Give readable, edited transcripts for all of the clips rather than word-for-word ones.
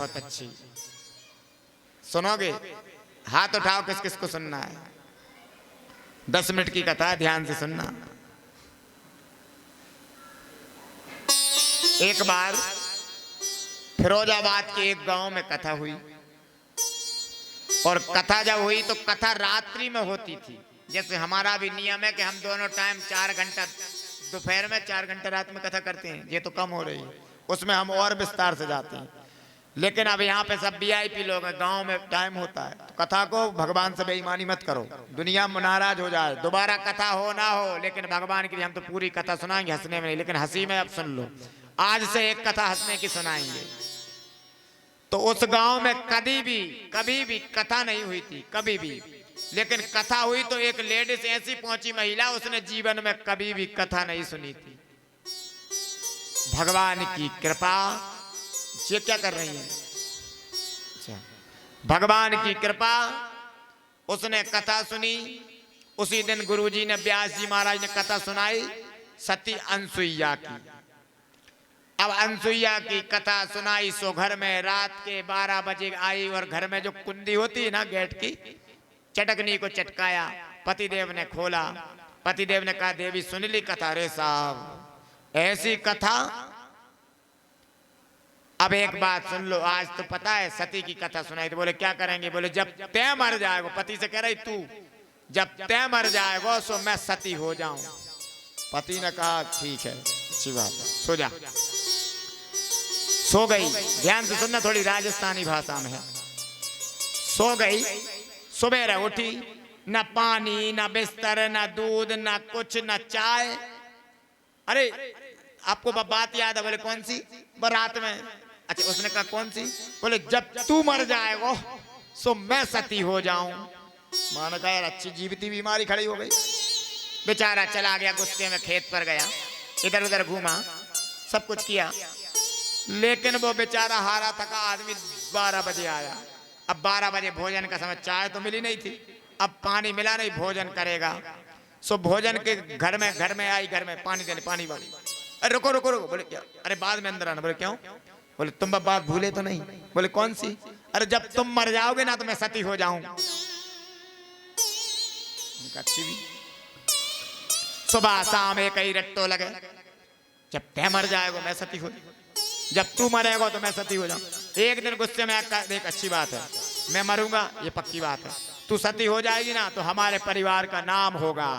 बहुत अच्छी। सुनोगे? हाथ उठाओ किस किस को सुनना है। 10 मिनट की कथा, ध्यान से सुनना। एक बार फिरोजाबाद के एक गांव में कथा हुई, और कथा जब हुई तो कथा रात्रि में होती थी। जैसे हमारा भी नियम है कि हम दोनों टाइम 4 घंटा दोपहर में, 4 घंटा रात में कथा करते हैं। ये तो कम हो रही है, उसमें हम और विस्तार से जाते हैं। लेकिन अब यहाँ पे सब वीआईपी लोग हैं, गांव में टाइम होता है। तो कथा को भगवान से बेईमानी मत करो, दुनिया नाराज हो जाए। दोबारा कथा हो ना हो, लेकिन भगवान के लिए हम तो पूरी कथा सुनाएंगे, हंसने में नहीं, लेकिन हंसी में अब सुन लो। आज से एक कथा हंसने की सुनाएंगे। तो उस गांव में कभी भी कथा नहीं हुई थी, कभी भी। लेकिन कथा हुई तो एक लेडीज ऐसी पहुंची, महिला, उसने जीवन में कभी भी कथा नहीं सुनी थी। भगवान की कृपा। ये क्या कर रही है? अच्छा, भगवान की कृपा, उसने कथा सुनी। उसी दिन गुरुजी ने, व्यास जी महाराज ने कथा सुनाई सती अनसुईया की। अब अनसुईया की कथा सुनाई सो घर में रात के 12 बजे आई, और घर में जो कुंडी होती है ना गेट की, चटकनी को चटकाया। पतिदेव ने खोला, पतिदेव ने कहा, देवी सुन ली कथा? रे साहब ऐसी कथा। अब एक बात सुन लो, आज तो पता है सती की कथा सुनाई। तो बोले क्या करेंगे? बोले जब तय मर जाएगा, पति से कह रही तू जब तय मर जाएगा सो मैं सती हो जाऊं। पति ने कहा ठीक है, अच्छी बात है, सो जा। सो गई। ध्यान से सुनना, थोड़ी राजस्थानी भाषा में है। सो गई। सुबह उठी, न पानी, न बिस्तर, न दूध, न कुछ, न चाय। अरे आपको बात याद है? बोले कौन सी? बारात में। अच्छा, उसने कहा कौन सी? बोले जब तू मर जाएगा सो मैं सती हो जाऊं। मानो कहा यार अच्छी जीवती बीमारी खड़ी हो गई। बेचारा चला गया, गुस्से में खेत पर गया, इधर उधर घूमा, सब कुछ किया, लेकिन वो बेचारा हारा थका आदमी 12 बजे आया। अब 12 बजे भोजन का समय, चाय तो मिली नहीं थी, अब पानी मिला नहीं, भोजन करेगा। सो भोजन के घर में आई, घर में पानी देने, पानी वाली। अरे रुको रुको रुको। बोले क्या? अरे बाद में अंदर आना। बोले क्यों? बोले तुम बात भूले तो नहीं? बोले कौन सी? अरे जब तुम मर जाओगे ना तो मैं सती हो जाऊं। अच्छी भी। सुबह शाम एक ही रट्टो लगे, जब तय मर जाएगा मैं सती हो, जब तू मरेगा तो मैं सती हो जाऊं। एक दिन गुस्से में देख, अच्छी बात है, मैं मरूंगा ये पक्की बात है, तू सती हो जाएगी ना तो हमारे परिवार का नाम होगा,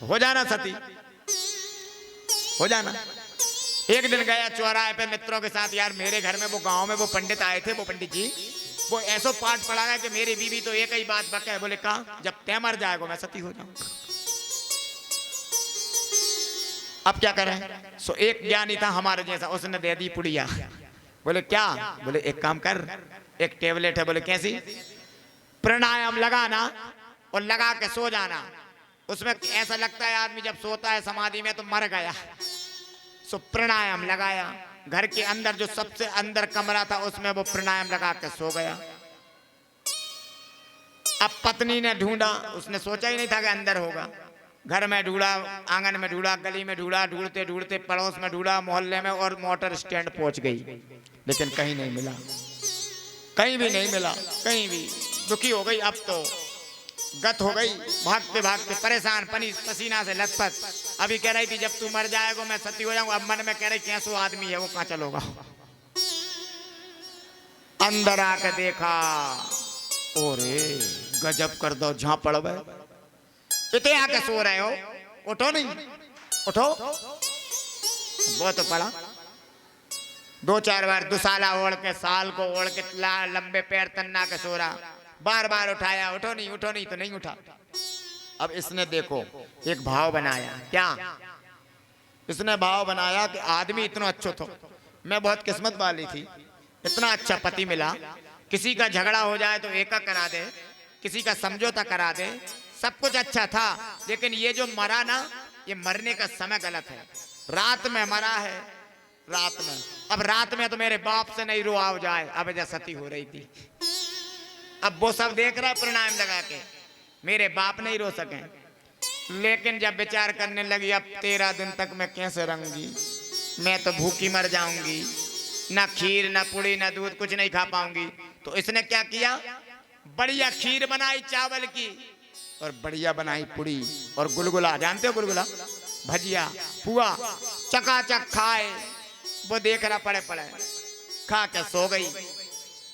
तो हो जाना सती, हो जाना। एक दिन गया चौराहे पे मित्रों के साथ, यार मेरे घर में वो गांव में वो पंडित आए थे, वो पंडित जी वो ऐसा पाठ पढ़ा है कि मेरी बीवी तो एक ही बात बका है। बोले कहा? जब तय मर जाएगा मैं सती हो जाऊं। अब क्या करें? सो एक ज्ञानी था हमारे जैसा, उसने दे दी पुड़िया। बोले क्या? बोले एक काम कर, एक टेबलेट है। बोले कैसी? प्राणायाम लगाना और लगा के सो जाना। उसमें ऐसा लगता है आदमी जब सोता है समाधि में तो मर गया। सो प्राणायाम लगाया, घर के अंदर जो सबसे अंदर कमरा था उसमें वो प्राणायाम लगा के सो गया। अब पत्नी ने ढूंढा, उसने सोचा ही नहीं था कि अंदर होगा। घर में ढूंढा, आंगन में ढूंढा, गली में ढूंढा, ढूंढते ढूंढते पड़ोस में ढूंढा, मोहल्ले में, और मोटर स्टैंड पहुंच गई, लेकिन कहीं नहीं मिला, कहीं भी नहीं मिला, कहीं भी। दुखी हो गई, अब तो गत हो गई, भागते भागते परेशान, पसीना से लथपथ। अभी कह रही थी जब तू मर जाएगा मैं सती हो जाऊंगा, अब मन में कह रही कैसो आदमी है वो, कहां चलोगा। अंदर आकर देखा, ओरे गजब कर दो, झापड़ गए, इतने आके सो रहे हो, उठो नहीं, उठो। वो तो पड़ा 2-4 बार दुसाला ओढ़ के, साल को ओढ़ के, लंबे पैर तन्ना के सो रहा, बार बार उठाया, उठो नहीं तो नहीं उठा। अब इसने देखो एक भाव बनाया। क्या? इसने भाव बनाया कि आदमी इतना अच्छा था, मैं बहुत किस्मत वाली थी, इतना अच्छा पति मिला, किसी का झगड़ा हो जाए तो एका करा दे, किसी का समझौता करा दे, सब कुछ अच्छा था। लेकिन ये जो मरा ना, ये मरने का समय गलत है, रात में मरा है, रात में। अब रात में तो मेरे बाप से नहीं रोआ जाए, अब जैसा सती हो रही थी। अब वो सब देख रहा है प्राणायाम लगा के, मेरे बाप नहीं रो सके। लेकिन जब विचार करने लगी अब 13 दिन तक मैं कैसे रहूंगी, मैं तो भूखी मर जाऊंगी, ना खीर ना पूड़ी ना दूध कुछ नहीं खा पाऊंगी। तो इसने क्या किया, बढ़िया खीर बनाई चावल की और बढ़िया बनाई पूड़ी और गुलगुला, जानते हो गुलगुला, भजिया पुआ, चकाचक खाए। वो देख रहा पड़े पड़े, खा के सो गई।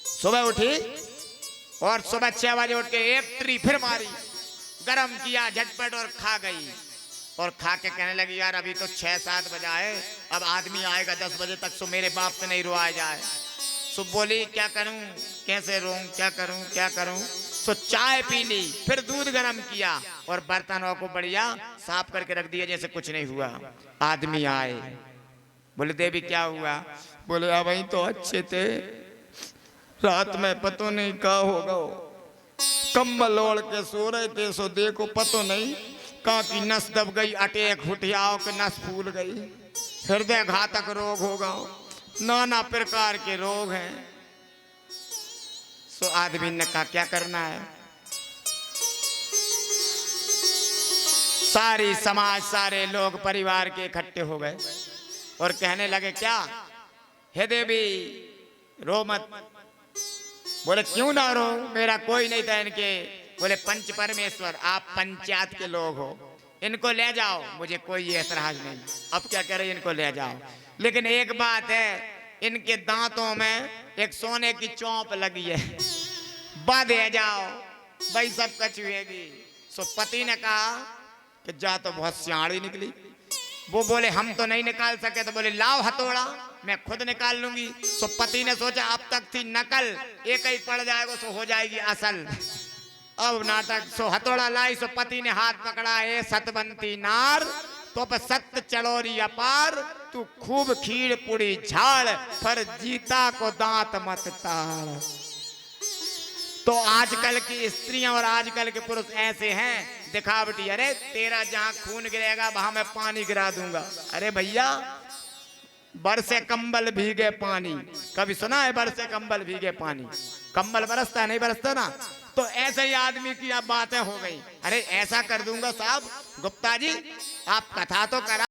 सुबह उठी और सुबह 6 बजे उठ के एक ट्री फिर मारी, गरम किया झटपट और खा गई। और खा के कहने लगी यार अभी तो 6-7 बजा है, अब आदमी आएगा 10 बजे तक, सो मेरे बाप से नहीं रुआ जाए। सो बोली क्या करूं, कैसे रोऊं, क्या करूं क्या करूं। सो चाय पी ली, फिर दूध गरम किया और बर्तनों को बढ़िया साफ करके रख दिया जैसे कुछ नहीं हुआ। आदमी आए, बोले देवी क्या हुआ, बोले आ वही तो अच्छे थे, रात में पतो नहीं क्या होगा, कंबल ओढ़ के सो रहे थे, सो देखो पतो नहीं कहाँ की नस दब गई, अटैक हुटियाओ के नस फूल गई, हृदय घातक रोग होगा, नाना प्रकार के रोग हैं। सो आदमी ने कहा क्या करना है। सारी समाज सारे लोग परिवार के इकट्ठे हो गए और कहने लगे क्या, हे देवी रो मत। बोले क्यों ना रो, मेरा कोई नहीं था इनके। बोले पंच परमेश्वर आप पंचायत के लोग हो, इनको ले जाओ, मुझे कोई ऐतराज नहीं। अब क्या करे, इनको ले जाओ, लेकिन एक बात है, इनके दांतों में एक सोने की चौंप लगी है, बांधे जाओ, भाई सब कछुएगी। सो पति ने कहा कि जा तो बहुत सियाणी निकली। वो बोले हम तो नहीं निकाल सके, तो बोले लाओ हथौड़ा मैं खुद निकाल लूंगी। सो पति ने सोचा अब तक थी नकल, एक ही पड़ जाएगा सो हो जाएगी असल, अब नाटक। सो हथौड़ा लाई, सो पति ने हाथ पकड़ा, ए सतवंती नार तो पर सत्य चलोरी अपार, तू खूब खीर पुड़ी झाड़, पर जीता को दांत मत ताड़। तो आजकल की स्त्रियां और आजकल के पुरुष ऐसे हैं दिखावटी, अरे तेरा जहां खून गिरेगा वहां मैं पानी गिरा दूंगा। अरे भैया बरसे कंबल भीगे पानी, कभी सुना है बरसे कंबल भीगे पानी, कंबल बरसता है नहीं बरसता ना। तो ऐसे ही आदमी की अब बातें हो गई, अरे ऐसा कर दूंगा साहब, गुप्ता जी आप कथा तो करा